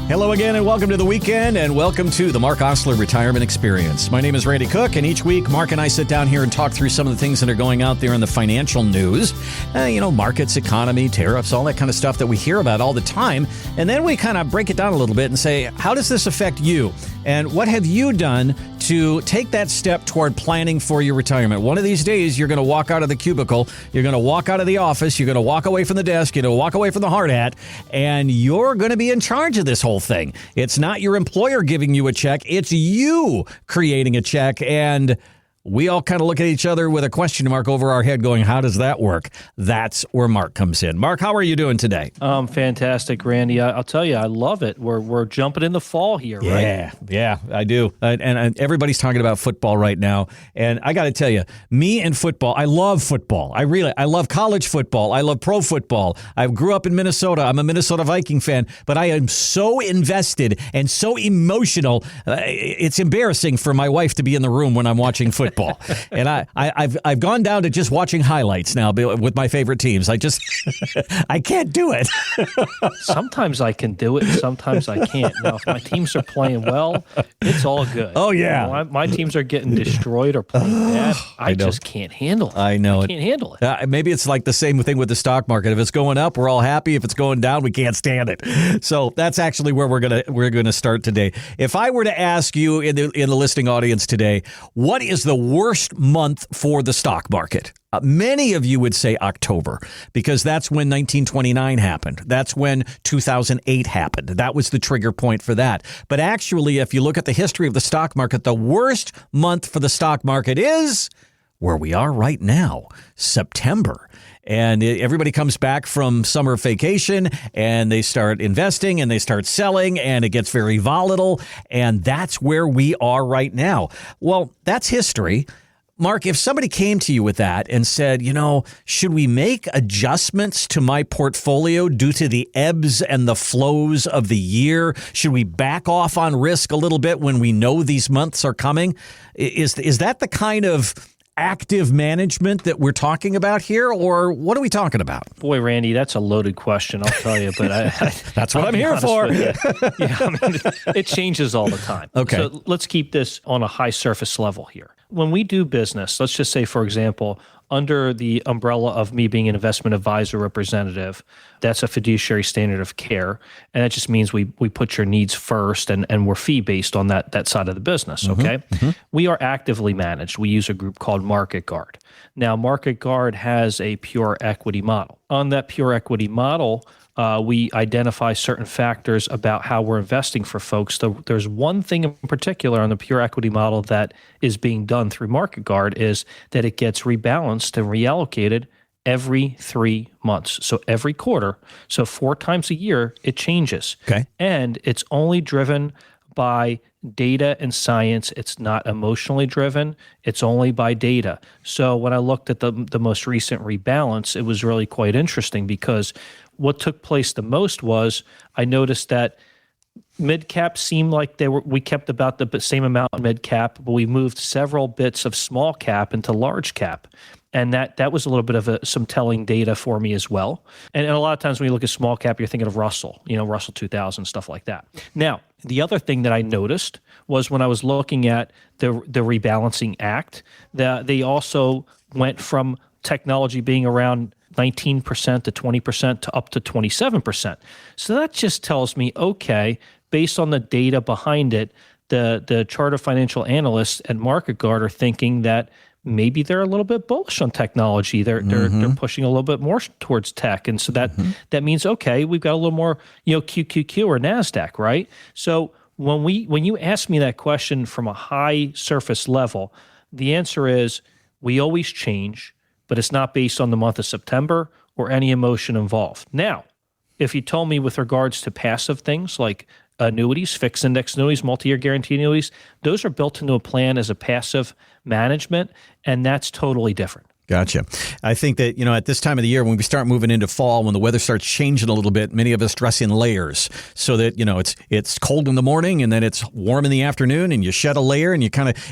Hello again and welcome to the weekend and welcome to the Mark Osler Retirement Experience. My name is Randy Cook and each week Mark and I sit down here and talk through some of the things that are going out there in the financial news. Markets, economy, tariffs, all that kind of stuff that we hear about all the time. And then we kind of break it down a little bit and say, how does this affect you? And what have you done to take that step toward planning for your retirement? One of these days, you're going to walk out of the cubicle, you're going to walk out of the office, you're going to walk away from the desk, you're going to walk away from the hard hat, and you're going to be in charge of this whole thing. It's not your employer giving you a check, it's you creating a check, and we all kind of look at each other with a question mark over our head going, how does that work? That's where Mark comes in. Mark, how are you doing today? Fantastic, Randy. I'll tell you, I love it. We're jumping in the fall here, right? Yeah, I do. And everybody's talking about football right now. And I got to tell you, me and football, I love football. I love college football. I love pro football. I grew up in Minnesota. I'm a Minnesota Viking fan. But I am so invested and so emotional. It's embarrassing for my wife to be in the room when I'm watching football. And I've gone down to just watching highlights now with my favorite teams. I can't do it. Sometimes I can do it, and sometimes I can't. Now, if my teams are playing well, it's all good. Oh, yeah. My teams are getting destroyed or playing bad. I just can't handle it. I know. I can't handle it. Maybe it's like the same thing with the stock market. If it's going up, we're all happy. If it's going down, we can't stand it. So that's actually where we're gonna start today. If I were to ask you in the listening audience today, what is the worst month for the stock market? Many of you would say October, because that's when 1929 happened. That's when 2008 happened. That was the trigger point for that. But actually, if you look at the history of the stock market, the worst month for the stock market is where we are right now, September. And everybody comes back from summer vacation and they start investing and they start selling and it gets very volatile. And that's where we are right now. Well, that's history. Mark, if somebody came to you with that and said, should we make adjustments to my portfolio due to the ebbs and the flows of the year? Should we back off on risk a little bit when we know these months are coming? Is that the kind of active management that we're talking about here, or what are we talking about? Boy, Randy, that's a loaded question, I'll tell you, but that's what I'm here for. It changes all the time. Okay. So let's keep this on a high surface level here. When we do business, let's just say, for example, under the umbrella of me being an investment advisor representative, that's a fiduciary standard of care. And that just means we put your needs first and we're fee-based on that side of the business, okay? Mm-hmm. We are actively managed. We use a group called Market Guard. Now, Market Guard has a pure equity model. On that pure equity model, we identify certain factors about how we're investing for folks. So there's one thing in particular on the pure equity model that is being done through Market Guard is that it gets rebalanced and reallocated every 3 months. So every quarter. So 4 times a year, it changes. Okay. And it's only driven by data and science. It's not emotionally driven. It's only by data. So when I looked at the most recent rebalance, it was really quite interesting because what took place the most was I noticed that mid-cap seemed like we kept about the same amount in mid-cap, but we moved several bits of small cap into large cap. And that was a little bit of some telling data for me as well. And a lot of times when you look at small cap, you're thinking of Russell, Russell 2000, stuff like that. Now, the other thing that I noticed was when I was looking at the Rebalancing Act, that they also went from technology being around 19% to 20% to up to 27%. So that just tells me, okay, based on the data behind it, the Charter Financial Analysts and Market Guard are thinking that maybe they're a little bit bullish on technology. They're pushing a little bit more towards tech. And so that means, okay, we've got a little more, QQQ or NASDAQ, right? So when you ask me that question from a high surface level, the answer is we always change, but it's not based on the month of September or any emotion involved. Now, if you told me with regards to passive things like annuities, fixed index annuities, multi-year guarantee annuities, those are built into a plan as a passive management, and that's totally different. Gotcha. I think that, at this time of the year, when we start moving into fall, when the weather starts changing a little bit, many of us dress in layers so that, it's cold in the morning and then it's warm in the afternoon and you shed a layer and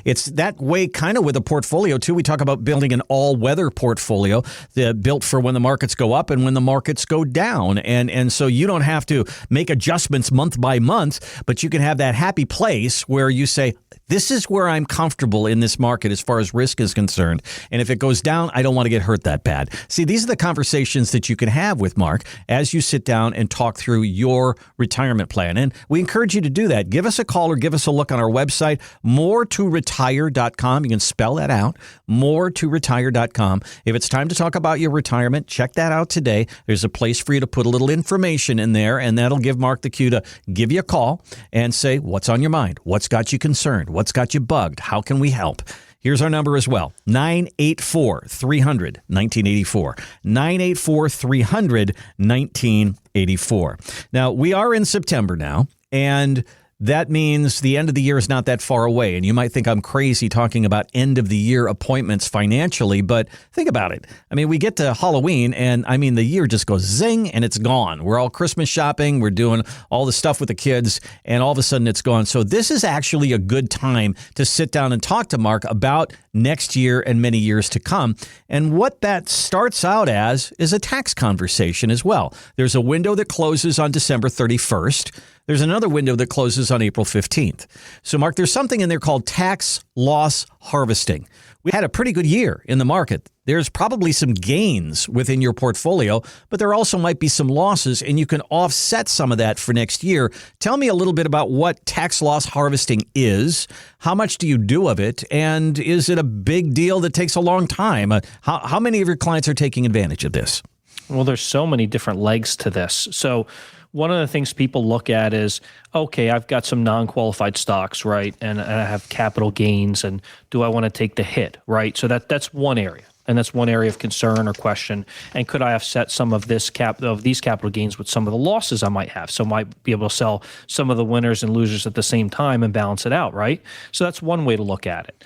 it's that way kind of with a portfolio too. We talk about building an all-weather portfolio built for when the markets go up and when the markets go down. And so you don't have to make adjustments month by month, but you can have that happy place where you say, this is where I'm comfortable in this market as far as risk is concerned. And if it goes down, I don't want to get hurt that bad. See, these are the conversations that you can have with Mark as you sit down and talk through your retirement plan. And we encourage you to do that. Give us a call or give us a look on our website, moretoretire.com. You can spell that out, moretoretire.com. If it's time to talk about your retirement, check that out today. There's a place for you to put a little information in there, and that'll give Mark the cue to give you a call and say, what's on your mind? What's got you concerned? What's got you bugged? How can we help? Here's our number as well, 984-300-1984, 984-300-1984. Now, we are in September now, and that means the end of the year is not that far away. And you might think I'm crazy talking about end of the year appointments financially, but think about it. I mean, we get to Halloween and the year just goes zing and it's gone. We're all Christmas shopping. We're doing all the stuff with the kids and all of a sudden it's gone. So this is actually a good time to sit down and talk to Mark about next year and many years to come. And what that starts out as is a tax conversation as well. There's a window that closes on December 31st. There's another window that closes on April 15th. So, Mark, there's something in there called tax loss harvesting. We had a pretty good year in the market. There's probably some gains within your portfolio, but there also might be some losses, and you can offset some of that for next year. Tell me a little bit about what tax loss harvesting is. How much do you do of it? And is it a big deal that takes a long time? How many of your clients are taking advantage of this? Well, there's so many different legs to this. So one of the things people look at is, okay, I've got some non-qualified stocks, right? And I have capital gains, and do I want to take the hit, right? So that's one area. And that's one area of concern or question. And could I offset some of these capital gains with some of the losses I might have? So I might be able to sell some of the winners and losers at the same time and balance it out, right? So that's one way to look at it.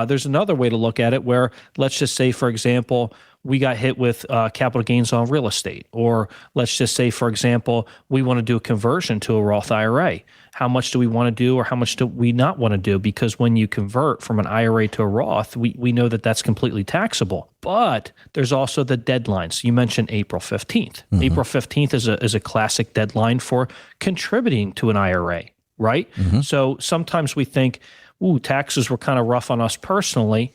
There's another way to look at it where, let's just say, for example, we got hit with capital gains on real estate. Or let's just say, for example, we want to do a conversion to a Roth IRA. How much do we want to do, or how much do we not want to do? Because when you convert from an IRA to a Roth, we know that that's completely taxable. But there's also the deadlines. You mentioned April 15th. Mm-hmm. April 15th is a classic deadline for contributing to an IRA, right? Mm-hmm. So sometimes we think, ooh, taxes were kind of rough on us personally.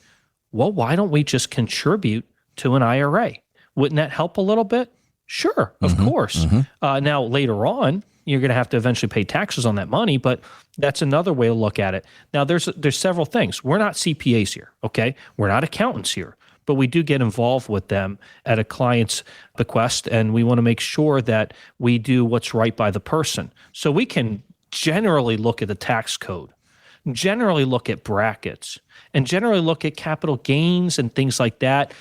Well, why don't we just contribute to an IRA? Wouldn't that help a little bit? Sure, of course. Mm-hmm. Now, later on, you're going to have to eventually pay taxes on that money, but that's another way to look at it. Now, there's several things. We're not CPAs here, okay? We're not accountants here, but we do get involved with them at a client's bequest, and we want to make sure that we do what's right by the person. So we can generally look at the tax code, generally look at brackets, and generally look at capital gains and things like that,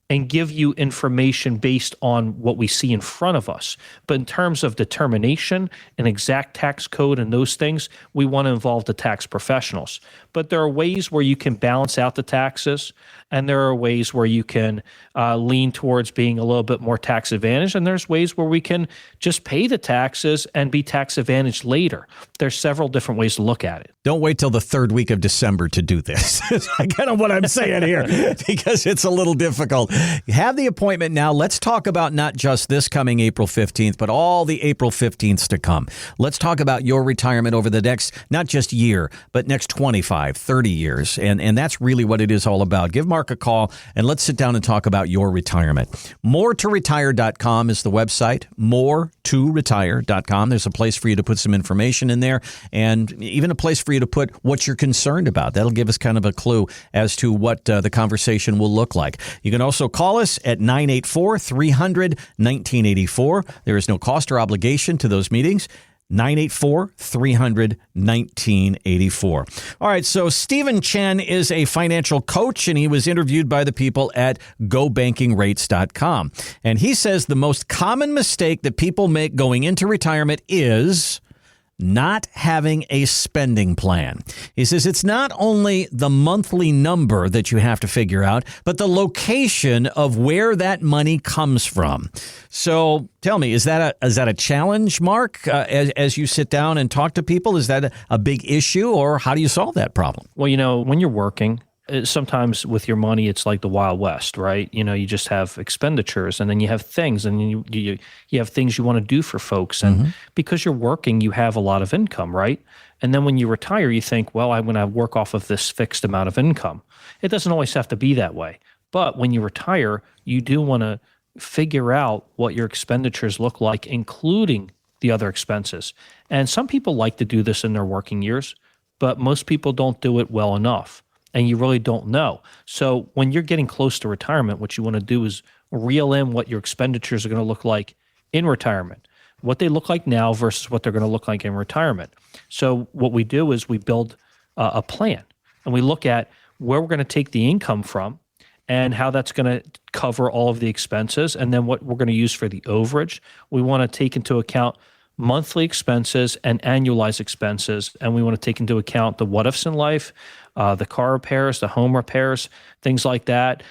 and give you information based on what we see in front of us. But in terms of determination and exact tax code and those things, we want to involve the tax professionals. But there are ways where you can balance out the taxes, and there are ways where you can lean towards being a little bit more tax advantaged, and there's ways where we can just pay the taxes and be tax advantaged later. There's several different ways to look at it. Don't wait till the third week of December to do this. That's kind of what I'm saying here, because it's a little difficult. Have the appointment now. Let's talk about not just this coming April 15th, but all the April 15ths to come. Let's talk about your retirement over the next, not just year, but next 25, 30 years. And that's really what it is all about. Give Mark a call and let's sit down and talk about your retirement. Moretoretire.com is the website. Moretoretire.com. There's a place for you to put some information in there, and even a place for you to put what you're concerned about. That'll give us kind of a clue as to what the conversation will look like. You can also call us at 984-300-1984. There is no cost or obligation to those meetings. 984-300-1984. All right, so Stephen Chen is a financial coach, and he was interviewed by the people at GoBankingRates.com. And he says the most common mistake that people make going into retirement is not having a spending plan. He says it's not only the monthly number that you have to figure out, but the location of where that money comes from. So tell me, is that a challenge, Mark, as you sit down and talk to people? Is that a big issue, or how do you solve that problem? Well, when you're working, sometimes with your money, it's like the Wild West, right? You just have expenditures, and then you have things, and you have things you want to do for folks. And because you're working, you have a lot of income, right? And then when you retire, you think, well, I'm going to work off of this fixed amount of income. It doesn't always have to be that way. But when you retire, you do want to figure out what your expenditures look like, including the other expenses. And some people like to do this in their working years, but most people don't do it well enough. And you really don't know. So when you're getting close to retirement, what you want to do is reel in what your expenditures are going to look like in retirement, what they look like now versus what they're going to look like in retirement. So what we do is we build a plan, and we look at where we're going to take the income from and how that's going to cover all of the expenses, and then what we're going to use for the overage. We want to take into account monthly expenses and annualized expenses, and we want to take into account the what-ifs in life, the car repairs, the home repairs, things like that,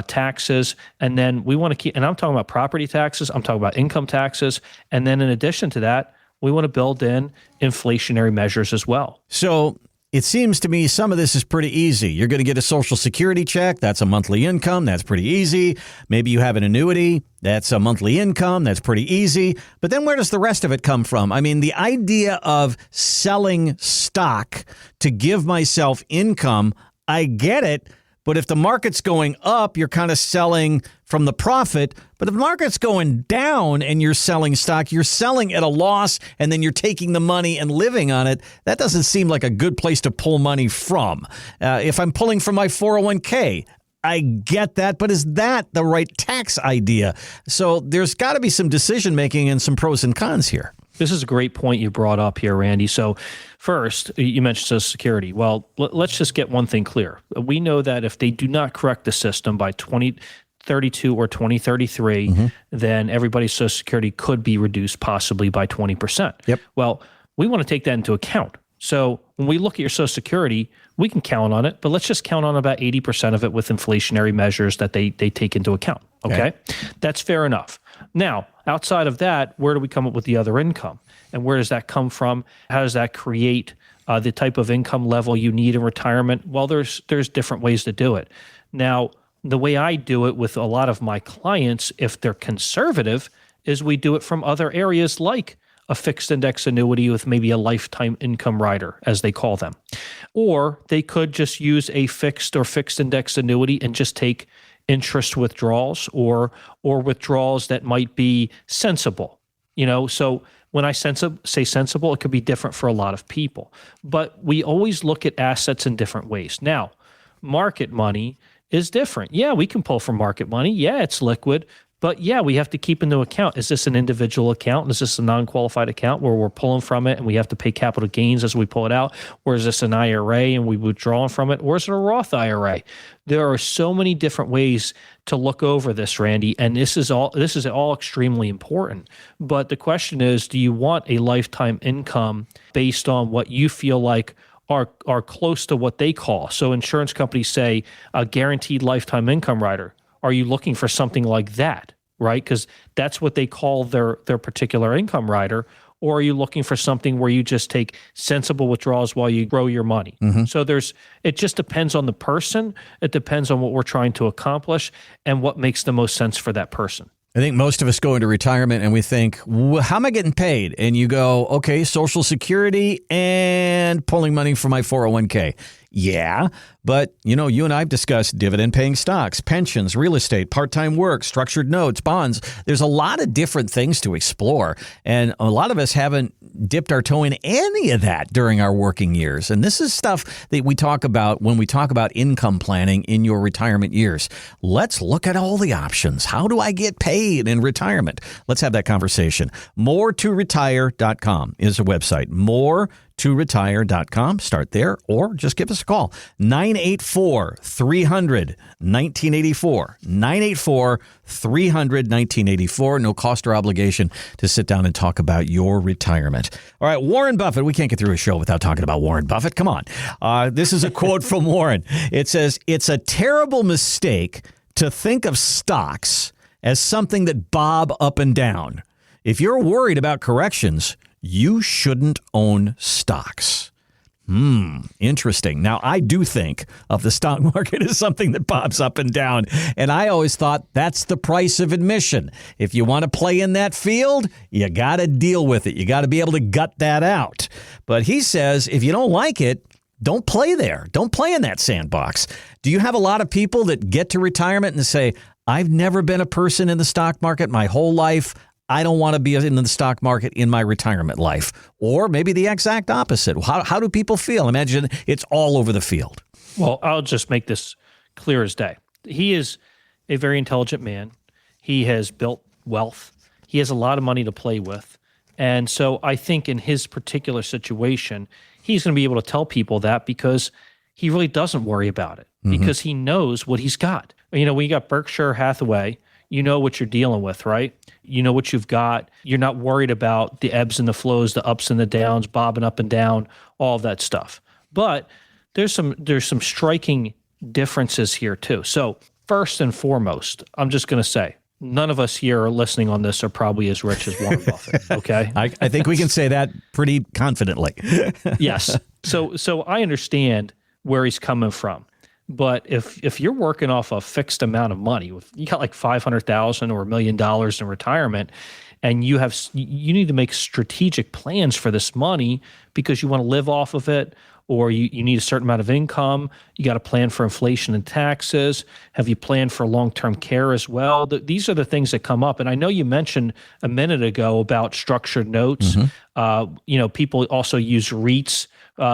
taxes, and then we want to keep, and I'm talking about property taxes, I'm talking about income taxes, and then in addition to that, we want to build in inflationary measures as well. So it seems to me some of this is pretty easy. You're going to get a Social Security check. That's a monthly income. That's pretty easy. Maybe you have an annuity. That's a monthly income. That's pretty easy. But then where does the rest of it come from? I mean, the idea of selling stock to give myself income, I get it. But if the market's going up, you're kind of selling from the profit. But if the market's going down and you're selling stock, you're selling at a loss, and then you're taking the money and living on it. That doesn't seem like a good place to pull money from. If I'm pulling from my 401k, I get that, but is that the right tax idea? So there's got to be some decision making and some pros and cons here. This is a great point you brought up here, Randy. So first, you mentioned Social Security. Well, let's just get one thing clear. We know that if they do not correct the system by 2032 or 2033, then everybody's Social Security could be reduced possibly by 20%. Yep. Well, we want to take that into account. So when we look at your Social Security, we can count on it, but let's just count on about 80% of it with inflationary measures that they take into account. Okay? That's fair enough. Now, outside of that, where do we come up with the other income? And where does that come from? How does that create the type of income level you need in retirement? Well, there's different ways to do it. Now, the way I do it with a lot of my clients, if they're conservative, is we do it from other areas like a fixed index annuity with maybe a lifetime income rider, as they call them. Or they could just use a fixed or fixed index annuity and just take interest withdrawals or withdrawals that might be sensible. So when I say sensible, it could be different for a lot of people. But we always look at assets in different ways. Now, market money is different. Yeah, we can pull from market money. Yeah, it's liquid. But yeah, we have to keep into account, is this an individual account? Is this a non-qualified account where we're pulling from it and we have to pay capital gains as we pull it out? Or is this an IRA and we withdraw from it? Or is it a Roth IRA? There are so many different ways to look over this, Randy, and this is all extremely important. But the question is, do you want a lifetime income based on what you feel like are close to what they call? So insurance companies say a guaranteed lifetime income rider. Are you looking for something like that, right? Because that's what they call their particular income rider. Or are you looking for something where you just take sensible withdrawals while you grow your money? So it just depends on the person. It depends on what we're trying to accomplish and what makes the most sense for that person. I think most of us go into retirement and we think, how am I getting paid? And you go, okay, Social Security and pulling money from my 401k. Yeah, but you and I have discussed dividend-paying stocks, pensions, real estate, part-time work, structured notes, bonds. There's a lot of different things to explore, and a lot of us haven't dipped our toe in any of that during our working years. And this is stuff that we talk about when we talk about income planning in your retirement years. Let's look at all the options. How do I get paid in retirement? Let's have that conversation. MoreToRetire.com is a website. MoreToRetire.com. Start there or just give us a call. 9 984-300-1984. 984-300-1984. No cost or obligation to sit down and talk about your retirement. All right, Warren Buffett. We can't get through a show without talking about Warren Buffett. Come on. This is a quote from Warren. It says, "It's a terrible mistake to think of stocks as something that bob up and down. If you're worried about corrections, you shouldn't own stocks." Interesting. Now, I do think of the stock market as something that bobs up and down, and I always thought that's the price of admission. If you want to play in that field, you got to deal with it. You got to be able to gut that out. But he says, if you don't like it, don't play there. Don't play in that sandbox. Do you have a lot of people that get to retirement and say, I've never been a person in the stock market my whole life. I don't want to be in the stock market in my retirement life. Or maybe the exact opposite. How do people feel? Imagine it's all over the field. Well, I'll just make this clear as day. He is a very intelligent man. He has built wealth. He has a lot of money to play with. And so I think in his particular situation, he's going to be able to tell people that because he really doesn't worry about it, because he knows what he's got. You know, when you got Berkshire Hathaway, you know what you're dealing with, right? You know what you've got. You're not worried about the ebbs and the flows, the ups and the downs, bobbing up and down, all of that stuff. But there's some striking differences here too. So first and foremost, I'm just going to say, none of us here listening on this are probably as rich as Warren Buffett, okay? I think we can say that pretty confidently. Yes. So I understand where he's coming from. But if you're working off a fixed amount of money, if you got like $500,000 or $1 million in retirement, and you need to make strategic plans for this money because you want to live off of it, or you need a certain amount of income, you got to plan for inflation and taxes. Have you planned for long-term care as well? These are the things that come up. And I know you mentioned a minute ago about structured notes. People also use REITs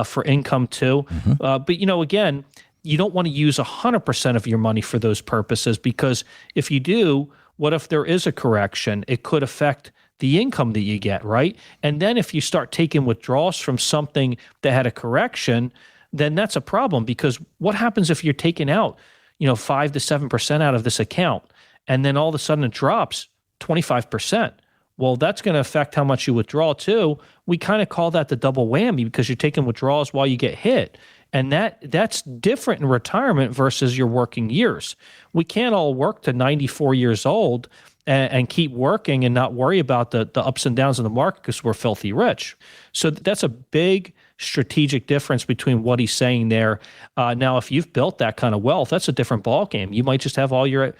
for income too. But again, you don't want to use 100% of your money for those purposes, because if you do, what if there is a correction? It could affect the income that you get, right? And then if you start taking withdrawals from something that had a correction, then that's a problem, because what happens if you're taking out, 5 to 7% out of this account, and then all of a sudden it drops 25%? Well, that's going to affect how much you withdraw too. We kind of call that the double whammy, because you're taking withdrawals while you get hit. And that's different in retirement versus your working years. We can't all work to 94 years old and keep working and not worry about the ups and downs of the market because we're filthy rich. So that's a big strategic difference between what he's saying there. Now, if you've built that kind of wealth, that's a different ballgame. You might just have all your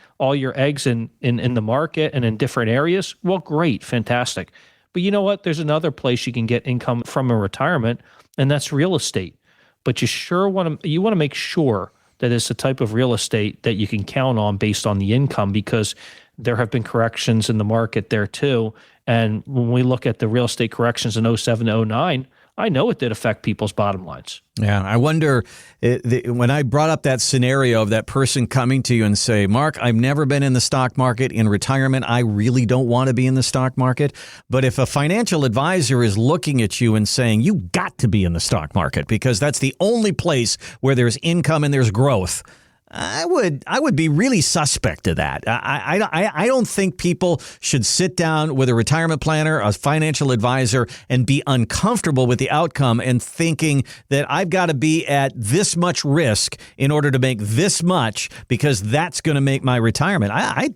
eggs in the market and in different areas. Well, great, fantastic. But you know what? There's another place you can get income from in retirement, and that's real estate. But you want to make sure that it's the type of real estate that you can count on based on the income, because there have been corrections in the market there too. And when we look at the real estate corrections in 07 to 09, I know it did affect people's bottom lines. Yeah, I wonder, when I brought up that scenario of that person coming to you and say, Mark, I've never been in the stock market in retirement. I really don't want to be in the stock market. But if a financial advisor is looking at you and saying, you got to be in the stock market because that's the only place where there's income and there's growth, I would be really suspect to that. I don't think people should sit down with a retirement planner, a financial advisor, and be uncomfortable with the outcome and thinking that I've got to be at this much risk in order to make this much because that's going to make my retirement.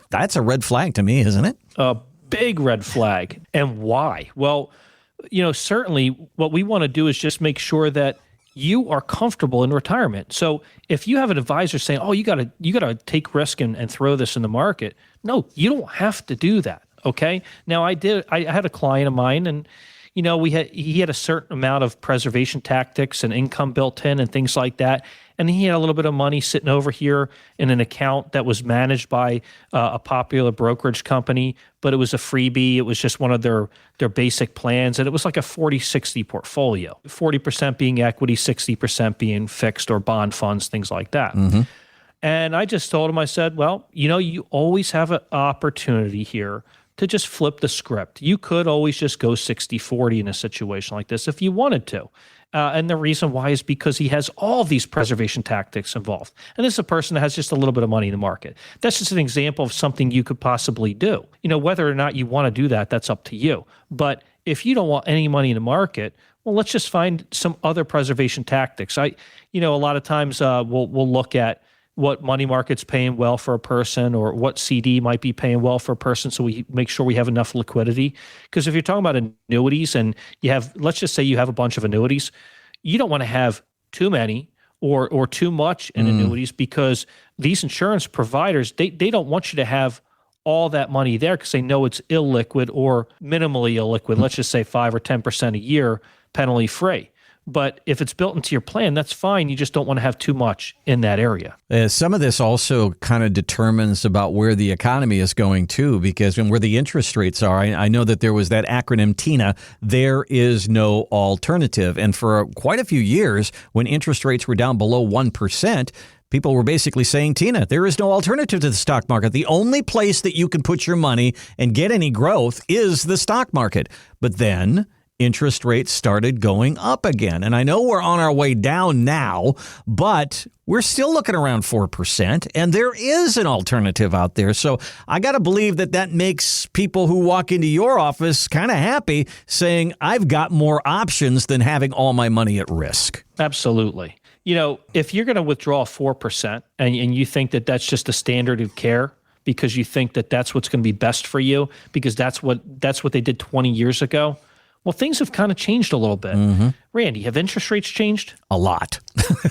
That's a red flag to me, isn't it? A big red flag. And why? Well, certainly what we want to do is just make sure that you are comfortable in retirement. So if you have an advisor saying, "Oh, you got to take risk and throw this in the market," no, you don't have to do that. Okay. Now I had a client of mine, and he had a certain amount of preservation tactics and income built in and things like that. And he had a little bit of money sitting over here in an account that was managed by a popular brokerage company, but it was a freebie. It was just one of their basic plans. And it was like a 40-60 portfolio, 40% being equity, 60% being fixed or bond funds, things like that. Mm-hmm. And I just told him, I said, well, you always have an opportunity here to just flip the script. You could always just go 60-40 in a situation like this if you wanted to. And the reason why is because he has all these preservation tactics involved. And this is a person that has just a little bit of money in the market. That's just an example of something you could possibly do. Whether or not you want to do that, that's up to you. But if you don't want any money in the market, well, let's just find some other preservation tactics. A lot of times we'll look at what money market's paying well for a person or what CD might be paying well for a person, so we make sure we have enough liquidity. Because if you're talking about annuities and let's just say you have a bunch of annuities, you don't want to have too many or too much in annuities, because these insurance providers, they don't want you to have all that money there because they know it's illiquid or minimally illiquid. Let's just say 5 or 10% a year, penalty free. But if it's built into your plan, that's fine. You just don't want to have too much in that area. Some of this also kind of determines about where the economy is going too, because where the interest rates are, I know that there was that acronym TINA, there is no alternative. And for quite a few years, when interest rates were down below 1%, people were basically saying, Tina, there is no alternative to the stock market. The only place that you can put your money and get any growth is the stock market. But then interest rates started going up again. And I know we're on our way down now, but we're still looking around 4%, and there is an alternative out there. So I got to believe that makes people who walk into your office kind of happy, saying, I've got more options than having all my money at risk. Absolutely. If you're going to withdraw 4% and you think that that's just the standard of care because you think that that's what's going to be best for you because that's what they did 20 years ago, well, things have kind of changed a little bit. Mm-hmm. Randy, have interest rates changed? A lot.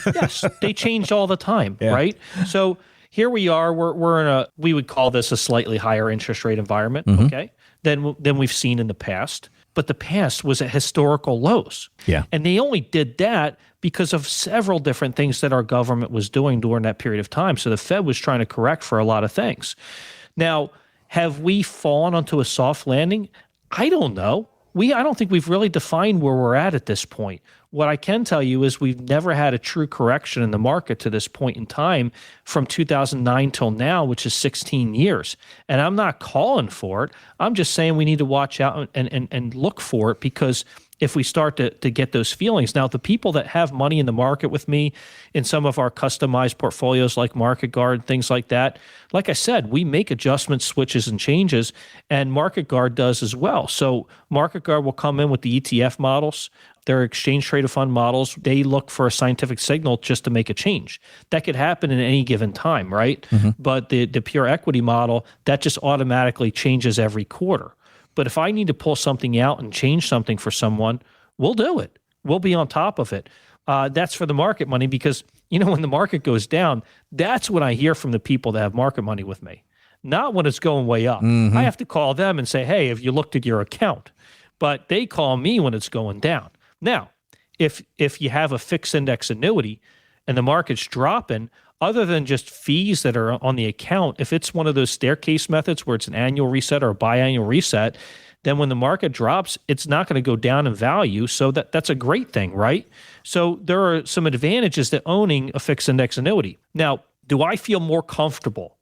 Yes, they change all the time, right? So here we are. We're in we would call this a slightly higher interest rate environment, okay, than we've seen in the past. But the past was at historical lows. Yeah. And they only did that because of several different things that our government was doing during that period of time. So the Fed was trying to correct for a lot of things. Now, have we fallen onto a soft landing? I don't know. I don't think we've really defined where we're at this point. What I can tell you is we've never had a true correction in the market to this point in time from 2009 till now, which is 16 years. And I'm not calling for it. I'm just saying we need to watch out and look for it, because if we start to get those feelings. Now, the people that have money in the market with me in some of our customized portfolios like Market Guard, things like that, like I said, we make adjustments, switches, and changes, and Market Guard does as well. So Market Guard will come in with the ETF models, their exchange traded fund models. They look for a scientific signal just to make a change. That could happen in any given time, right? Mm-hmm. But the pure equity model, that just automatically changes every quarter. But if I need to pull something out and change something for someone, we'll do it. We'll be on top of it. That's for the market money, because, when the market goes down, that's when I hear from the people that have market money with me, not when it's going way up. Mm-hmm. I have to call them and say, hey, have you looked at your account? But they call me when it's going down. Now, if you have a fixed index annuity and the market's dropping, other than just fees that are on the account, if it's one of those staircase methods where it's an annual reset or a biannual reset, then when the market drops, it's not going to go down in value. So that's a great thing, right? So there are some advantages to owning a fixed index annuity. Now, do I feel more comfortable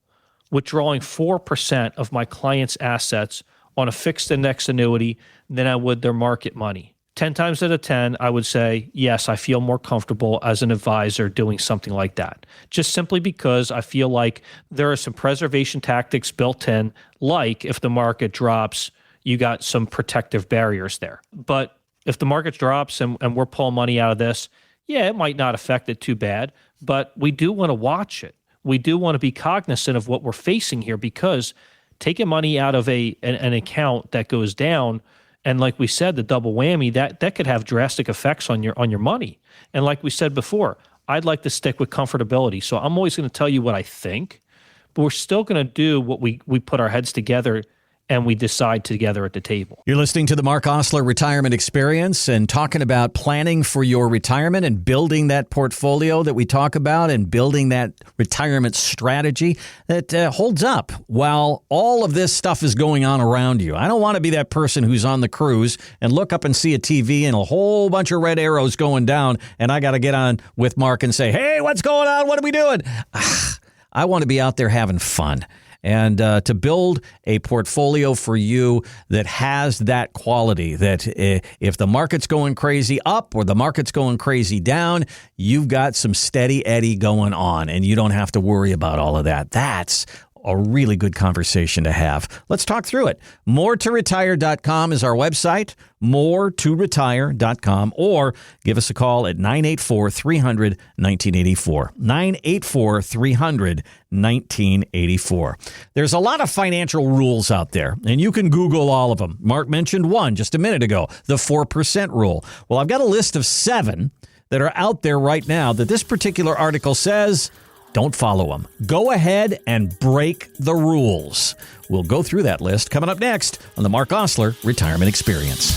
withdrawing 4% of my clients' assets on a fixed index annuity than I would their market money? 10 times out of 10, I would say, yes, I feel more comfortable as an advisor doing something like that, just simply because I feel like there are some preservation tactics built in, like if the market drops, you got some protective barriers there. But if the market drops and we're pulling money out of this, yeah, it might not affect it too bad, but we do want to watch it. We do want to be cognizant of what we're facing here, because taking money out of an account that goes down, and like we said, the double whammy, that could have drastic effects on your money. And like we said before, I'd like to stick with comfortability. So I'm always going to tell you what I think, but we're still going to do what we put our heads together and we decide together at the table. You're listening to the Mark Osler Retirement Experience and talking about planning for your retirement and building that portfolio that we talk about and building that retirement strategy that holds up while all of this stuff is going on around you. I don't want to be that person who's on the cruise and look up and see a TV and a whole bunch of red arrows going down, and I got to get on with Mark and say, hey, what's going on? What are we doing? I want to be out there having fun. and to build a portfolio for you that has that quality, that if the market's going crazy up or the market's going crazy down, you've got some steady Eddie going on and you don't have to worry about all of that. That's a really good conversation to have. Let's talk through it. Moretoretire.com is our website, moretoretire.com, or give us a call at 984-300-1984. 984-300-1984. There's a lot of financial rules out there, and you can Google all of them. Mark mentioned one just a minute ago, the 4% rule. Well, I've got a list of 7 that are out there right now that this particular article says don't follow them. Go ahead and break the rules. We'll go through that list coming up next on the Mark Osler Retirement Experience.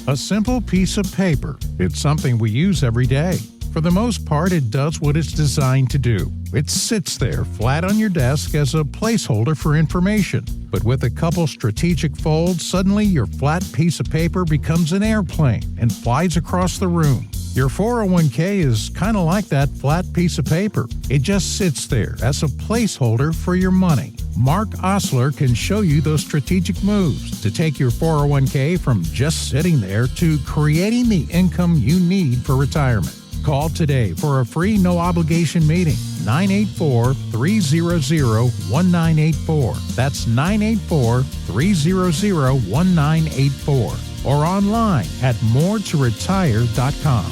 A simple piece of paper. It's something we use every day. For the most part, it does what it's designed to do. It sits there flat on your desk as a placeholder for information. But with a couple strategic folds, suddenly your flat piece of paper becomes an airplane and flies across the room. Your 401k is kind of like that flat piece of paper. It just sits there as a placeholder for your money. Mark Osler can show you those strategic moves to take your 401k from just sitting there to creating the income you need for retirement. Call today for a free no-obligation meeting. 984-300-1984. That's 984-300-1984. Or online at moretoretire.com.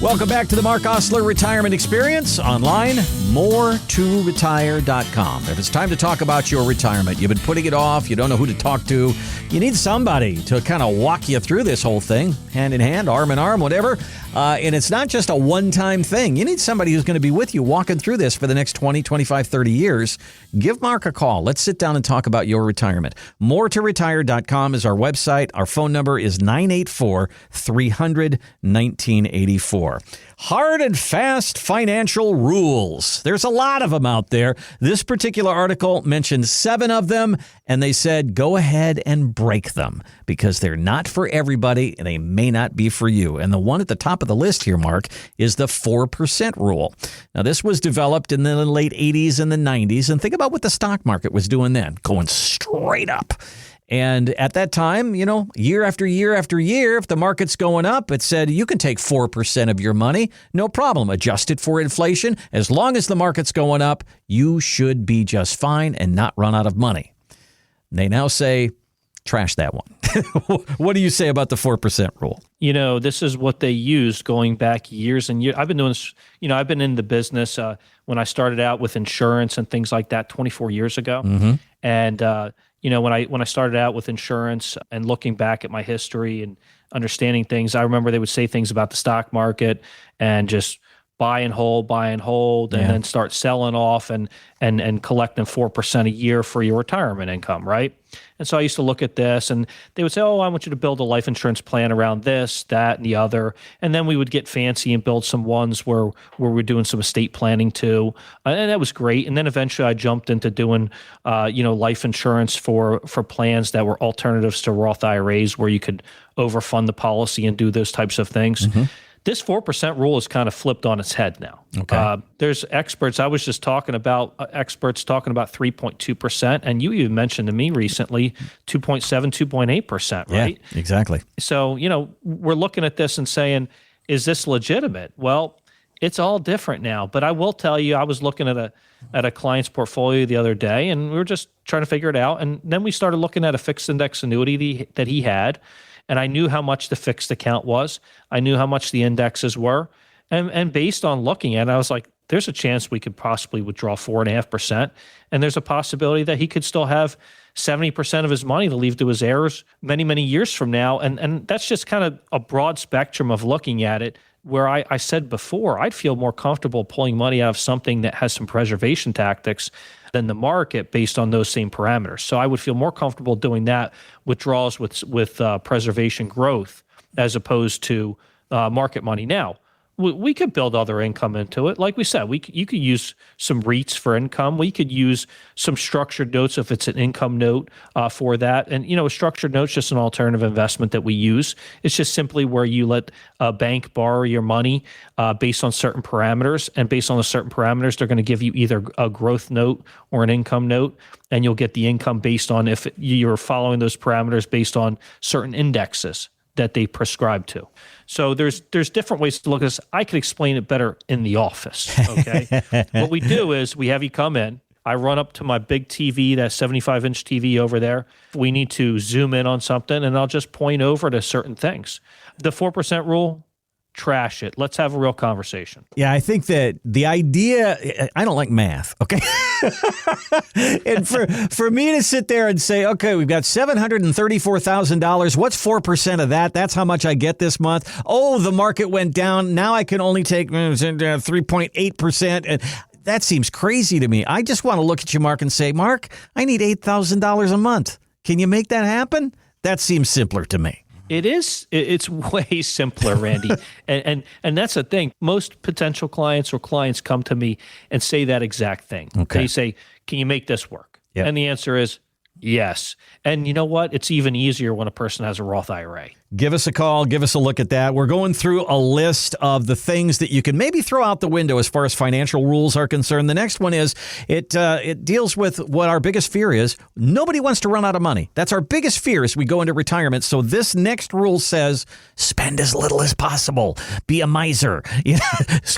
Welcome back to the Mark Osler Retirement Experience. Online, moretoretire.com. If it's time to talk about your retirement, you've been putting it off, you don't know who to talk to, you need somebody to kind of walk you through this whole thing, hand in hand, arm in arm, whatever. And it's not just a one-time thing. You need somebody who's going to be with you walking through this for the next 20, 25, 30 years. Give Mark a call. Let's sit down and talk about your retirement. Moretoretire.com is our website. Our phone number is 984-300-1984. Hard and fast financial rules. There's a lot of them out there. This particular article mentioned 7 of them, and they said go ahead and break them because they're not for everybody and they may not be for you. And the one at the top of the list here, Mark, is the 4% rule. Now, this was developed in the late 80s and the 90s, and think about what the stock market was doing then, going straight up. And at that time, you know, year after year after year, if the market's going up, it said you can take 4% of your money, no problem, adjust it for inflation. As long as the market's going up, you should be just fine and not run out of money. They now say, trash that one. What do you say about the 4% rule? You know, this is what they used going back years and years. I've been doing this, I've been in the business when I started out with insurance and things like that 24 years ago. Mm-hmm. And, when I started out with insurance and looking back at my history and understanding things, I remember they would say things about the stock market and just buy and hold, and then start selling off and collecting 4% a year for your retirement income, right? And so I used to look at this and they would say, oh, I want you to build a life insurance plan around this, that, and the other. And then we would get fancy and build some ones where we're doing some estate planning too. And that was great. And then eventually I jumped into doing, life insurance for plans that were alternatives to Roth IRAs where you could overfund the policy and do those types of things. Mm-hmm. This 4% rule is kind of flipped on its head now. Okay. There's experts. I was just talking about experts talking about 3.2%. And you even mentioned to me recently 2.7, 2.8%, right? Yeah, exactly. So, we're looking at this and saying, is this legitimate? Well, it's all different now. But I will tell you, I was looking at a client's portfolio the other day and we were just trying to figure it out. And then we started looking at a fixed index annuity that he had. And I knew how much the fixed account was. I knew how much the indexes were. And based on looking at it, I was like, there's a chance we could possibly withdraw 4.5%. And there's a possibility that he could still have 70% of his money to leave to his heirs many, many years from now. And that's just kind of a broad spectrum of looking at it, where I said before, I'd feel more comfortable pulling money out of something that has some preservation tactics than the market based on those same parameters. So I would feel more comfortable doing that withdrawals with preservation growth as opposed to market money. Now, we could build other income into it. Like we said, you could use some REITs for income. We could use some structured notes if it's an income note for that. And, a structured note's just an alternative investment that we use. It's just simply where you let a bank borrow your money based on certain parameters. And based on the certain parameters, they're going to give you either a growth note or an income note. And you'll get the income based on if you're following those parameters based on certain indexes that they prescribe to. So there's different ways to look at this. I could explain it better in the office, okay? What we do is we have you come in. I run up to my big TV, that 75-inch TV over there. We need to zoom in on something, and I'll just point over to certain things. The 4% rule, trash it. Let's have a real conversation. Yeah, I think that the idea, I don't like math, okay? And for me to sit there and say, okay, we've got $734,000. What's 4% of that? That's how much I get this month. Oh, the market went down. Now I can only take 3.8%. And that seems crazy to me. I just want to look at you, Mark, and say, Mark, I need $8,000 a month. Can you make that happen? That seems simpler to me. It is. It's way simpler, Randy. and that's the thing. Most potential clients or clients come to me and say that exact thing. Okay. They say, can you make this work? Yep. And the answer is yes. And you know what? It's even easier when a person has a Roth IRA. Give us a call. Give us a look at that. We're going through a list of the things that you can maybe throw out the window as far as financial rules are concerned. The next one is it deals with what our biggest fear is. Nobody wants to run out of money. That's our biggest fear as we go into retirement. So this next rule says spend as little as possible. Be a miser.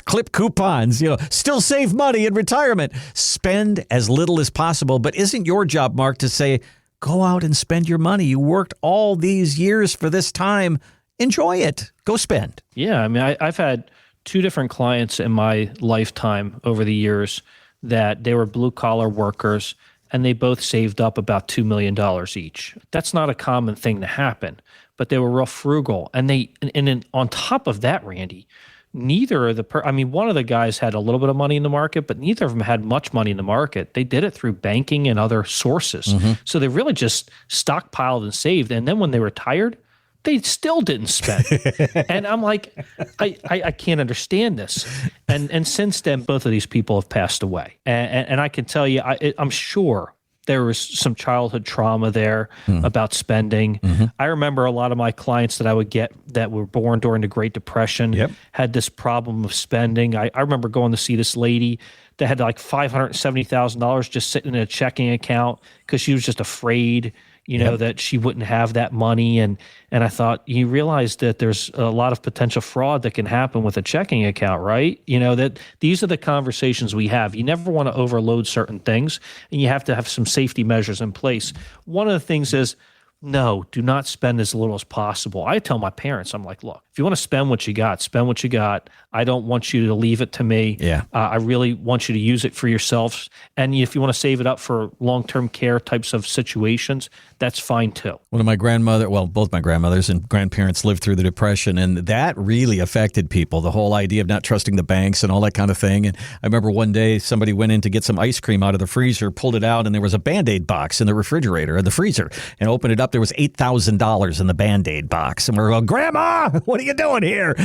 Clip coupons. Still save money in retirement. Spend as little as possible. But isn't your job, Mark, to say, go out and spend your money. You worked all these years for this time. Enjoy it. Go spend. Yeah. I mean, I've had two different clients in my lifetime over the years that they were blue-collar workers, and they both saved up about $2 million each. That's not a common thing to happen, but they were real frugal. And then on top of that, Randy, neither of one of the guys had a little bit of money in the market, but neither of them had much money in the market. They did it through banking and other sources. Mm-hmm. So they really just stockpiled and saved. And then when they retired, they still didn't spend. And I'm like, I can't understand this. And since then, both of these people have passed away. And I can tell you, I'm sure there was some childhood trauma there about spending. Mm-hmm. I remember a lot of my clients that I would get that were born during the Great Depression had this problem of spending. I remember going to see this lady that had like $570,000 just sitting in a checking account because she was just afraid, that she wouldn't have that money. And I thought, you realize that there's a lot of potential fraud that can happen with a checking account, right? That these are the conversations we have. You never want to overload certain things, and you have to have some safety measures in place. One of the things is, no, do not spend as little as possible. I tell my parents, I'm like, look, if you want to spend what you got, spend what you got. I don't want you to leave it to me. Yeah. I really want you to use it for yourselves. And if you want to save it up for long-term care types of situations, that's fine too. Both my grandmothers and grandparents lived through the Depression, and that really affected people, the whole idea of not trusting the banks and all that kind of thing. And I remember one day somebody went in to get some ice cream out of the freezer, pulled it out, and there was a Band-Aid box in the refrigerator, in the freezer, and opened it up. There was $8,000 in the Band-Aid box. And we're going, Grandma, what are you doing here?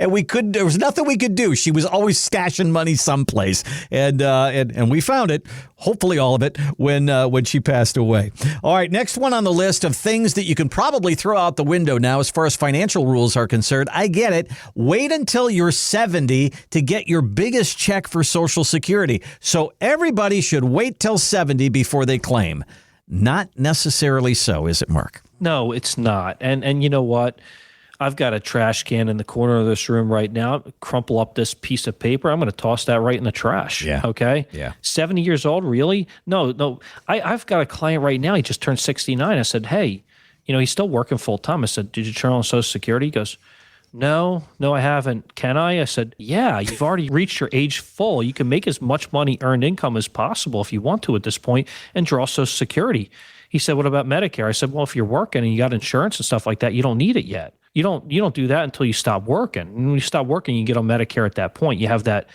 And there was nothing we could do. She was always stashing money someplace. And we found it, hopefully all of it, when she passed away. All right, next one on the list of things that you can probably throw out the window now as far as financial rules are concerned. I get it. Wait until you're 70 to get your biggest check for Social Security. So everybody should wait till 70 before they claim. Not necessarily so, is it, Mark? No, it's not. And you know what? I've got a trash can in the corner of this room right now. Crumple up this piece of paper. I'm going to toss that right in the trash. Yeah. Okay? Yeah. 70 years old, really? No. I've got a client right now. He just turned 69. I said, hey, he's still working full time. I said, did you turn on Social Security? He goes, no, I haven't. Can I? I said, yeah, you've already reached your age full. You can make as much money, earned income as possible if you want to at this point and draw Social Security. He said, what about Medicare? I said, well, if you're working and you got insurance and stuff like that, you don't need it yet. You don't do that until you stop working. And when you stop working, you get on Medicare at that point. You have that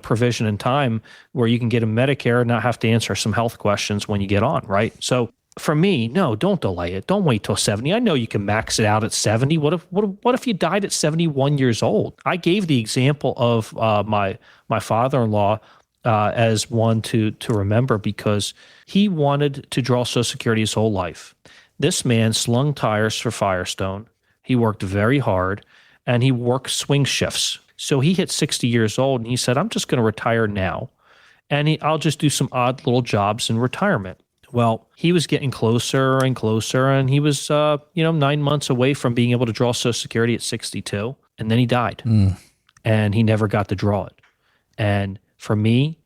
provision in time where you can get a Medicare and not have to answer some health questions when you get on, right? So for me, no, don't delay it. Don't wait till 70. I know you can max it out at 70. What if you died at 71 years old? I gave the example of my father-in-law as one to remember, because he wanted to draw Social Security his whole life. This man slung tires for Firestone. He worked very hard, and he worked swing shifts. So he hit 60 years old, and he said, I'm just going to retire now, and I'll just do some odd little jobs in retirement. Well, he was getting closer and closer, and he was 9 months away from being able to draw Social Security at 62, and then he died, and he never got to draw it. And for me,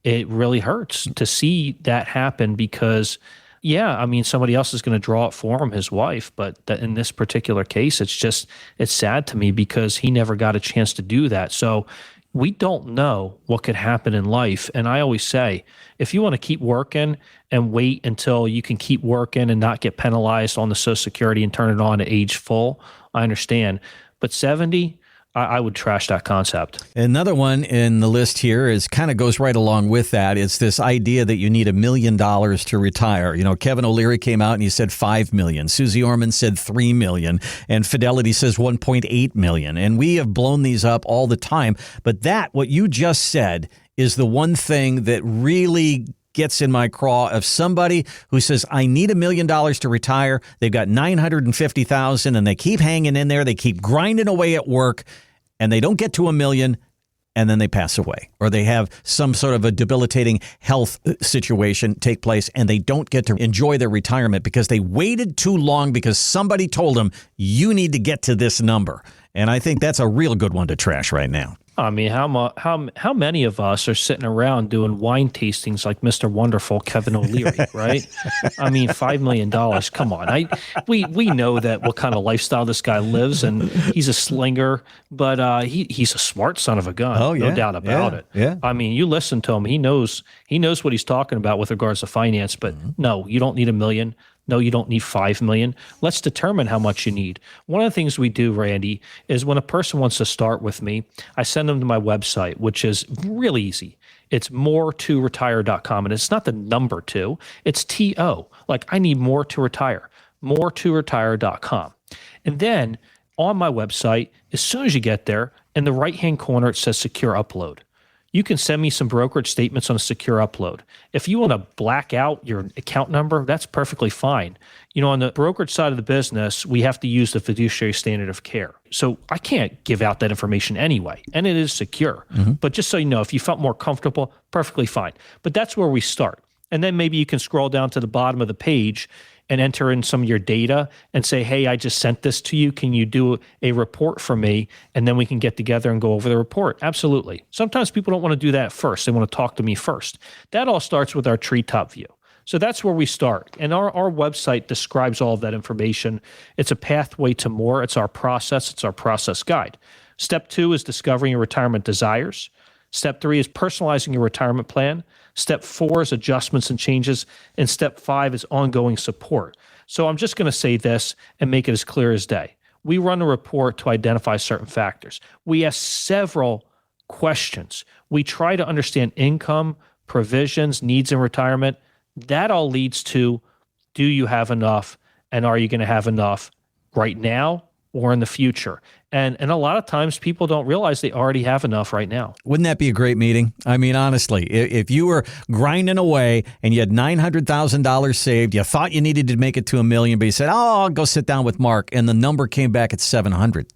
it really hurts to see that happen, because, somebody else is going to draw it for him, his wife, but in this particular case, it's sad to me because he never got a chance to do that. So we don't know what could happen in life. And I always say, if you want to keep working and wait until you can keep working and not get penalized on the Social Security and turn it on at age full, I understand. But 70, I would trash that concept. Another one in the list here is kind of goes right along with that. It's this idea that you need $1 million to retire. Kevin O'Leary came out and he said $5 million. Susie Orman said $3 million. And Fidelity says $1.8 million. And we have blown these up all the time. But what you just said, is the one thing that really gets in my craw of somebody who says, I need $1 million to retire. They've got $950,000 and they keep hanging in there. They keep grinding away at work and they don't get to $1 million and then they pass away, or they have some sort of a debilitating health situation take place and they don't get to enjoy their retirement because they waited too long because somebody told them you need to get to this number. And I think that's a real good one to trash right now. I mean, how many of us are sitting around doing wine tastings like Mr. Wonderful Kevin O'Leary, right? I mean, $5 million. Come on, we know that what kind of lifestyle this guy lives, and he's a slinger, but he's a smart son of a gun. Oh, yeah. No doubt about it. Yeah. I mean, you listen to him; he knows what he's talking about with regards to finance. But no, you don't need $1 million. No, you don't need $5 million. Let's determine how much you need. One of the things we do, Randy, is when a person wants to start with me, I send them to my website, which is really easy. It's more2retire.com, and it's not the number 2, it's TO. Like, I need more to retire, more2retire.com. And then on my website, as soon as you get there, in the right-hand corner, it says secure upload. You can send me some brokerage statements on a secure upload. If you want to black out your account number, that's perfectly fine. On the brokerage side of the business, we have to use the fiduciary standard of care. So I can't give out that information anyway, and it is secure. But just so you know, if you felt more comfortable, perfectly fine. But that's where we start. And then maybe you can scroll down to the bottom of the page and enter in some of your data and say, hey, I just sent this to you. Can you do a report for me? And then we can get together and go over the report. Absolutely. Sometimes people don't want to do that first. They want to talk to me first. That all starts with our treetop view. So that's where we start. And our website describes all of that information. It's a pathway to more. It's our process. It's our process guide. Step 2 is discovering your retirement desires. Step 3 is personalizing your retirement plan. Step 4 is adjustments and changes. And step 5 is ongoing support. So I'm just going to say this and make it as clear as day. We run a report to identify certain factors. We ask several questions. We try to understand income, provisions, needs in retirement. That all leads to, do you have enough? And are you going to have enough right now or in the future? And a lot of times people don't realize they already have enough right now. Wouldn't that be a great meeting? I mean, honestly, if you were grinding away and you had $900,000 saved, you thought you needed to make it to $1 million, but you said, I'll go sit down with Mark, and the number came back at 700.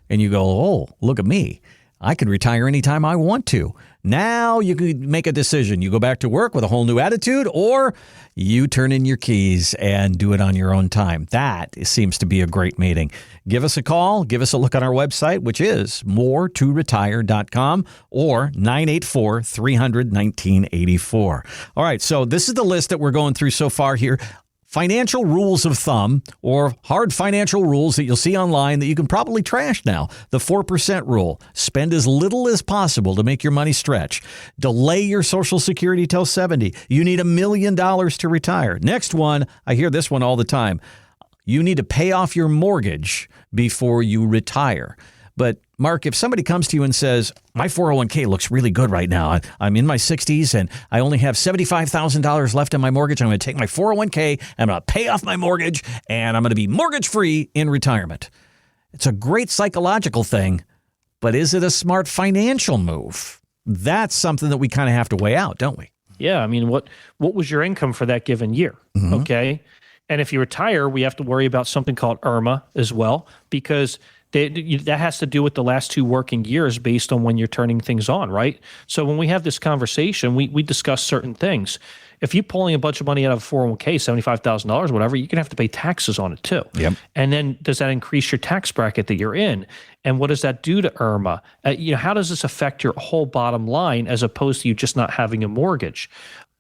And you go, oh, look at me. I could retire anytime I want to. Now you could make a decision. You go back to work with a whole new attitude, or you turn in your keys and do it on your own time. That seems to be a great meeting. Give us a call. Give us a look on our website, which is more2retire.com, or 984-300-1984. All right, so this is the list that we're going through so far here. Financial rules of thumb, or hard financial rules that you'll see online that you can probably trash now. The 4% rule. Spend as little as possible to make your money stretch. Delay your Social Security till 70. You need $1 million to retire. Next one, I hear this one all the time. You need to pay off your mortgage before you retire. But Mark, if somebody comes to you and says, my 401k looks really good right now. I'm in my 60s and I only have $75,000 left in my mortgage. I'm going to take my 401k, I'm going to pay off my mortgage, and I'm going to be mortgage free in retirement. It's a great psychological thing, but is it a smart financial move? That's something that we kind of have to weigh out, don't we? Yeah. I mean, what was your income for that given year? Mm-hmm. Okay. And if you retire, we have to worry about something called IRMA as well, because that has to do with the last 2 working years based on when you're turning things on, right? So when we have this conversation, we discuss certain things. If you're pulling a bunch of money out of a 401k, $75,000, whatever, you're going to have to pay taxes on it too. Yep. And then does that increase your tax bracket that you're in? And what does that do to IRMA? How does this affect your whole bottom line as opposed to you just not having a mortgage?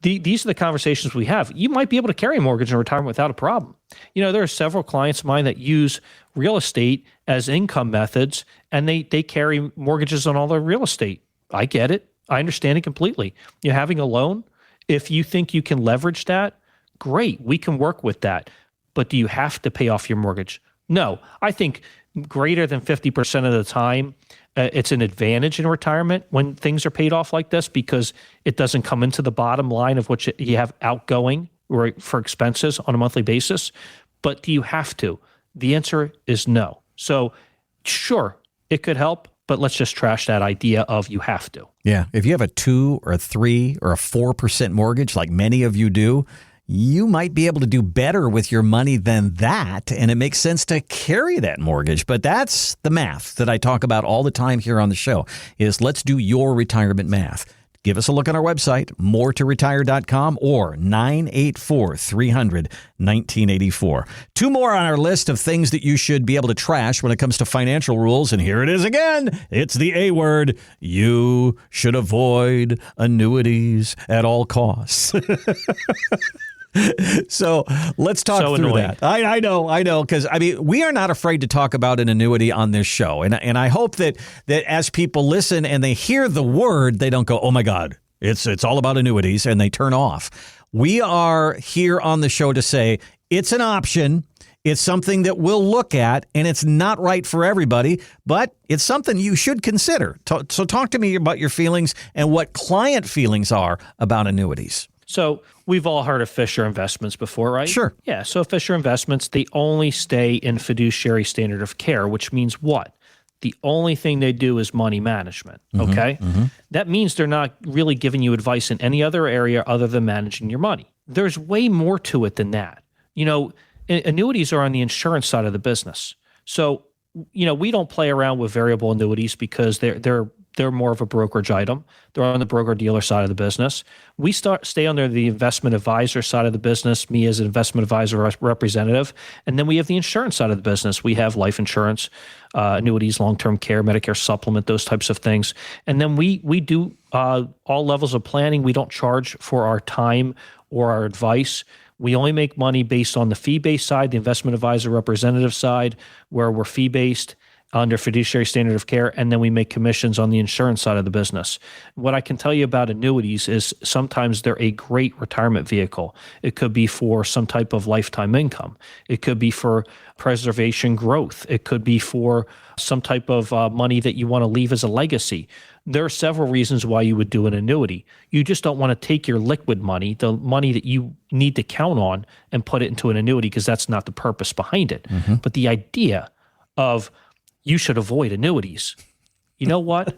These are the conversations we have. You might be able to carry a mortgage in retirement without a problem. There are several clients of mine that use real estate as income methods, and they carry mortgages on all their real estate. I get it. I understand it completely. You're having a loan. If you think you can leverage that, great. We can work with that. But do you have to pay off your mortgage? No. I think greater than 50% of the time, it's an advantage in retirement when things are paid off like this, because it doesn't come into the bottom line of what you have outgoing for expenses on a monthly basis. But do you have to? The answer is no. So sure, it could help, but let's just trash that idea of you have to. Yeah. If you have a 2 or a 3 or a 4% mortgage, like many of you do, you might be able to do better with your money than that, and it makes sense to carry that mortgage. But that's the math that I talk about all the time here on the show, is let's do your retirement math. Give us a look on our website, moretoretire.com, or 984-300-1984. 2 more on our list of things that you should be able to trash when it comes to financial rules, and here it is again. It's the A word. You should avoid annuities at all costs. So let's talk through that. I know, because we are not afraid to talk about an annuity on this show, and I hope that as people listen and they hear the word, they don't go, "Oh my God, it's all about annuities," and they turn off. We are here on the show to say it's an option. It's something that we'll look at, and it's not right for everybody, but it's something you should consider. So talk to me about your feelings and what client feelings are about annuities. So we've all heard of Fisher Investments before, right? Sure. Yeah. So Fisher Investments, they only stay in fiduciary standard of care, which means what? The only thing they do is money management. Okay. Mm-hmm. That means they're not really giving you advice in any other area other than managing your money. There's way more to it than that. Annuities are on the insurance side of the business. So, we don't play around with variable annuities because they're more of a brokerage item. They're on the broker-dealer side of the business. We stay under the investment advisor side of the business, me as an investment advisor representative. And then we have the insurance side of the business. We have life insurance, annuities, long-term care, Medicare supplement, those types of things. And then we do all levels of planning. We don't charge for our time or our advice. We only make money based on the fee-based side, the investment advisor representative side, where we're fee-based under fiduciary standard of care, and then we make commissions on the insurance side of the business. What I can tell you about annuities is sometimes they're a great retirement vehicle. It could be for some type of lifetime income. It could be for preservation growth. It could be for some type of money that you want to leave as a legacy. There are several reasons why you would do an annuity. You just don't want to take your liquid money, the money that you need to count on, and put it into an annuity, because that's not the purpose behind it. Mm-hmm. But the idea of you should avoid annuities. You know what?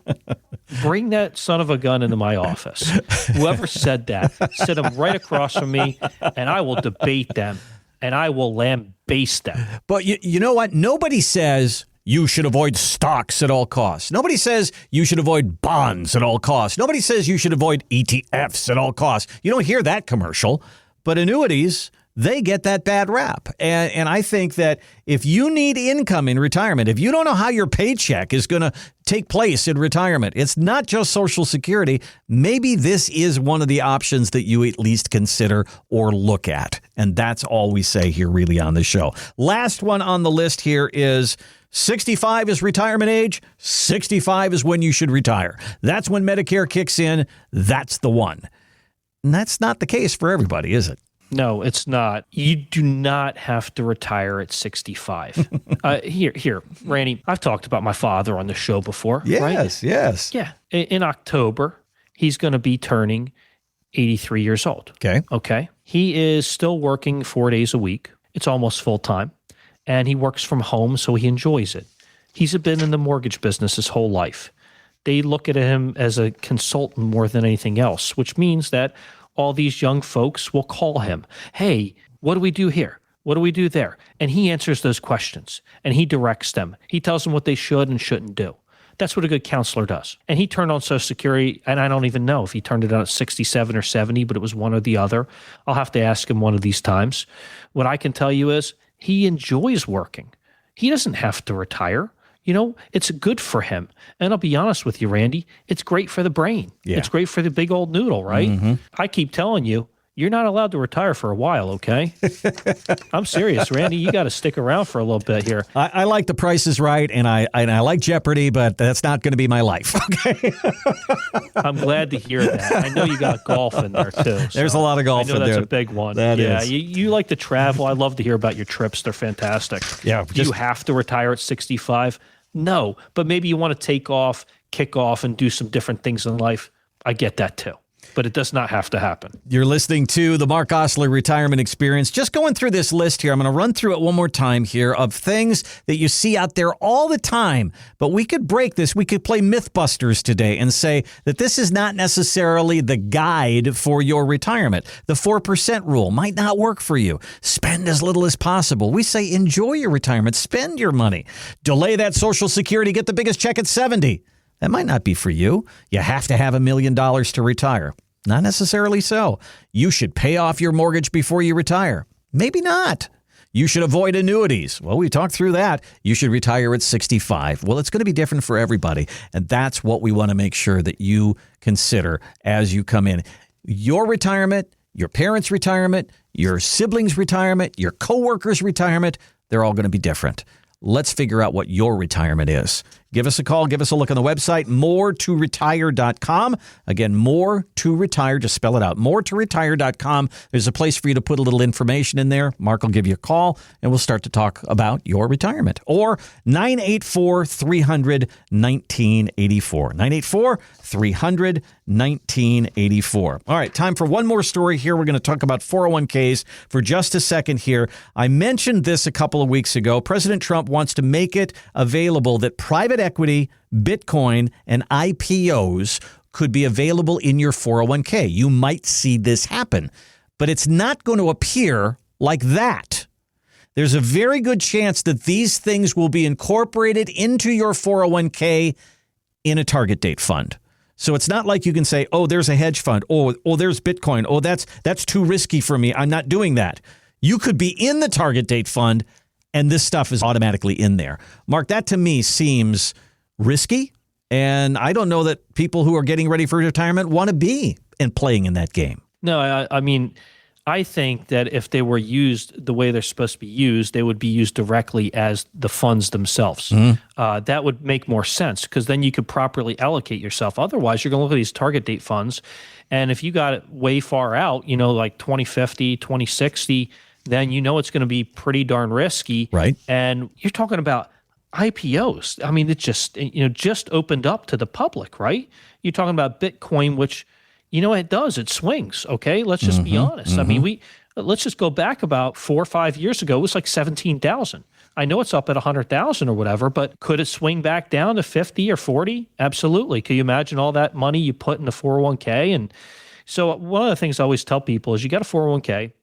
Bring that son of a gun into my office. Whoever said that, sit them right across from me, and I will debate them, and I will lambaste them. But you know what? Nobody says you should avoid stocks at all costs. Nobody says you should avoid bonds at all costs. Nobody says you should avoid ETFs at all costs. You don't hear that commercial. But annuities, they get that bad rap. And I think that if you need income in retirement, if you don't know how your paycheck is going to take place in retirement, it's not just Social Security. Maybe this is one of the options that you at least consider or look at. And that's all we say here really on the show. Last one on the list here is 65 is retirement age. 65 is when you should retire. That's when Medicare kicks in. That's the one. And that's not the case for everybody, is it? No, it's not. You do not have to retire at 65. Here, Randy, I've talked about my father on the show before. Yes, right? yes. Yeah. In October, he's going to be turning 83 years old. Okay. He is still working 4 days a week. It's almost full time. And he works from home, so he enjoys it. He's been in the mortgage business his whole life. They look at him as a consultant more than anything else, which means that all these young folks will call him. Hey, what do we do here? What do we do there? And he answers those questions and he directs them. He tells them what they should and shouldn't do. That's what a good counselor does. And he turned on Social Security, and I don't even know if he turned it on at 67 or 70, but it was one or the other. I'll have to ask him one of these times. What I can tell you is he enjoys working. He doesn't have to retire. You know, it's good for him. And I'll be honest with you, Randy, it's great for the brain. Yeah. It's great for the big old noodle, right? Mm-hmm. I keep telling you, you're not allowed to retire for a while, okay? I'm serious, Randy. You got to stick around for a little bit here. I like The Price is Right, and I like Jeopardy, but that's not going to be my life. Okay. I'm glad to hear that. I know you got golf in there too. There's a lot of golf in there. I know that's a big one. That is. You like to travel. I love to hear about your trips. They're fantastic. Yeah. Do you have to retire at 65? No, but maybe you want to take off, kick off, and do some different things in life. I get that too. But it does not have to happen. You're listening to the Mark Osler Retirement Experience. Just going through this list here. I'm going to run through it one more time here of things that you see out there all the time. But we could break this. We could play Mythbusters today and say that this is not necessarily the guide for your retirement. The 4% rule might not work for you. Spend as little as possible. We say enjoy your retirement. Spend your money. Delay that Social Security. Get the biggest check at 70. That might not be for you. You have to have $1 million to retire. Not necessarily so. You should pay off your mortgage before you retire. Maybe not. You should avoid annuities. Well, we talked through that. You should retire at 65. Well, it's going to be different for everybody. And that's what we want to make sure that you consider as you come in. Your retirement, your parents' retirement, your siblings' retirement, your coworkers' retirement, they're all going to be different. Let's figure out what your retirement is. Give us a call. Give us a look on the website, moretoretire.com. Again, more to retire. Just spell it out. Moretoretire.com. There's a place for you to put a little information in there. Mark will give you a call, and we'll start to talk about your retirement. Or 984-300-1984. 984-300-1984. All right, time for one more story here. We're going to talk about 401ks for just a second here. I mentioned this a couple of weeks ago. President Trump wants to make it available that private equity, Bitcoin, and IPOs could be available in your 401k. You might see this happen, but it's not going to appear like that. There's a very good chance that these things will be incorporated into your 401k in a target date fund. So it's not like you can say, oh, there's a hedge fund. Oh, there's Bitcoin. Oh, that's too risky for me. I'm not doing that. You could be in the target date fund and this stuff is automatically in there. Mark, that to me seems risky. And I don't know that people who are getting ready for retirement want to be playing in that game. No, I mean, I think that if they were used the way they're supposed to be used, they would be used directly as the funds themselves. Mm-hmm. That would make more sense because then you could properly allocate yourself. Otherwise, you're going to look at these target date funds. And if you got it way far out, like 2050, 2060, then it's going to be pretty darn risky. Right. And you're talking about IPOs. I mean, it just opened up to the public, right? You're talking about Bitcoin, which, it swings. Okay. Let's just be honest. I mean, let's just go back about 4 or 5 years ago. It was like 17,000. I know it's up at 100,000 or whatever, but could it swing back down to 50 or 40? Absolutely. Can you imagine all that money you put in the 401k? And so one of the things I always tell people is you got a 401k,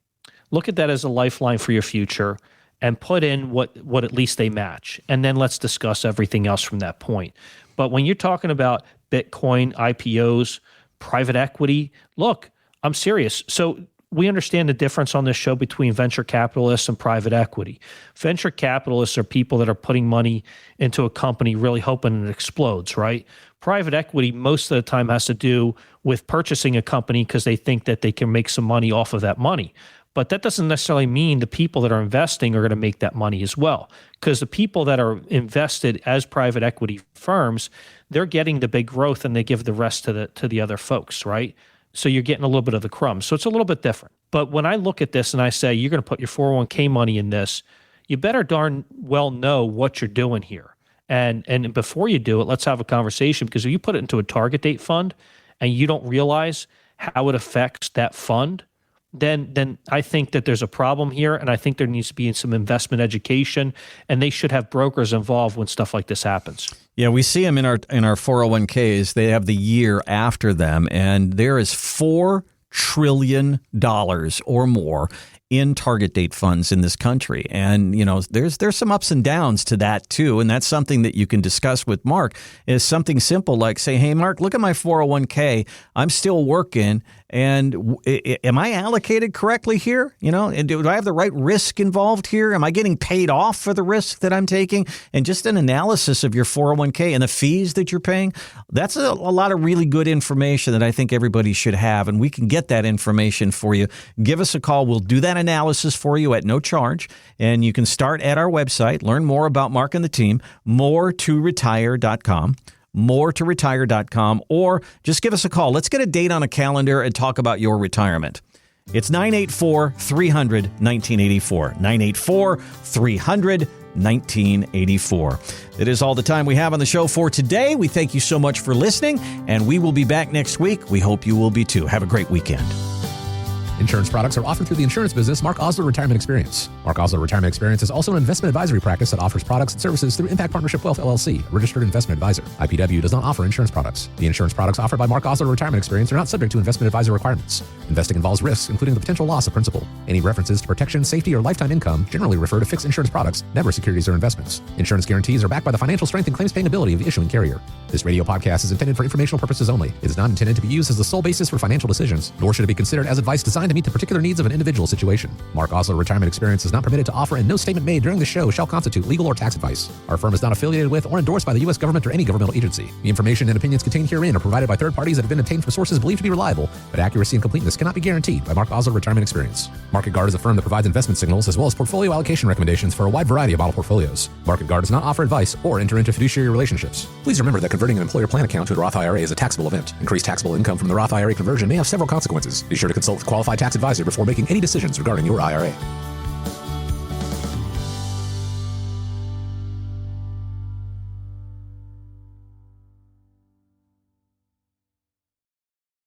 look at that as a lifeline for your future and put in what at least they match. And then let's discuss everything else from that point. But when you're talking about Bitcoin, IPOs, private equity, look, I'm serious. So we understand the difference on this show between venture capitalists and private equity. Venture capitalists are people that are putting money into a company really hoping it explodes, right? Private equity most of the time has to do with purchasing a company because they think that they can make some money off of that money. But that doesn't necessarily mean the people that are investing are going to make that money as well. Because the people that are invested as private equity firms, they're getting the big growth and they give the rest to the other folks, right? So you're getting a little bit of the crumbs. So it's a little bit different. But when I look at this and I say, you're going to put your 401k money in this, you better darn well know what you're doing here. And before you do it, let's have a conversation, because if you put it into a target date fund and you don't realize how it affects that fund, then I think that there's a problem here, and I think there needs to be some investment education, and they should have brokers involved when stuff like this happens. Yeah, we see them in our 401ks. They have the year after them, and there is $4 trillion or more in target date funds in this country. And, there's some ups and downs to that too. And that's something that you can discuss with Mark, is something simple like say, hey, Mark, look at my 401k. I'm still working. And am I allocated correctly here? And do I have the right risk involved here? Am I getting paid off for the risk that I'm taking? And just an analysis of your 401k and the fees that you're paying. That's a lot of really good information that I think everybody should have. And we can get that information for you. Give us a call. We'll do that analysis for you at no charge. And you can start at our website, learn more about Mark and the team, moretoretire.com. moretoretire.com, or just give us a call. Let's get a date on a calendar and talk about your retirement. It's 984-300-1984. 984-300-1984. That is all the time we have on the show for today. We thank you so much for listening, and we will be back next week. We hope you will be too. Have a great weekend. Insurance products are offered through the insurance business Mark Osler Retirement Experience. Mark Osler Retirement Experience is also an investment advisory practice that offers products and services through Impact Partnership Wealth LLC, a registered investment advisor. IPW does not offer insurance products. The insurance products offered by Mark Osler Retirement Experience are not subject to investment advisor requirements. Investing involves risks, including the potential loss of principal. Any references to protection, safety, or lifetime income generally refer to fixed insurance products, never securities or investments. Insurance guarantees are backed by the financial strength and claims paying ability of the issuing carrier. This radio podcast is intended for informational purposes only. It is not intended to be used as the sole basis for financial decisions, nor should it be considered as advice designed to meet the particular needs of an individual situation. Mark Osler Retirement Experience is not permitted to offer, and no statement made during the show shall constitute legal or tax advice. Our firm is not affiliated with or endorsed by the U.S. government or any governmental agency. The information and opinions contained herein are provided by third parties that have been obtained from sources believed to be reliable, but accuracy and completeness cannot be guaranteed by Mark Osler Retirement Experience. Market Guard is a firm that provides investment signals as well as portfolio allocation recommendations for a wide variety of model portfolios. Market Guard does not offer advice or enter into fiduciary relationships. Please remember that converting an employer plan account to a Roth IRA is a taxable event. Increased taxable income from the Roth IRA conversion may have several consequences. Be sure to consult with a qualified tax advisor before making any decisions regarding your IRA.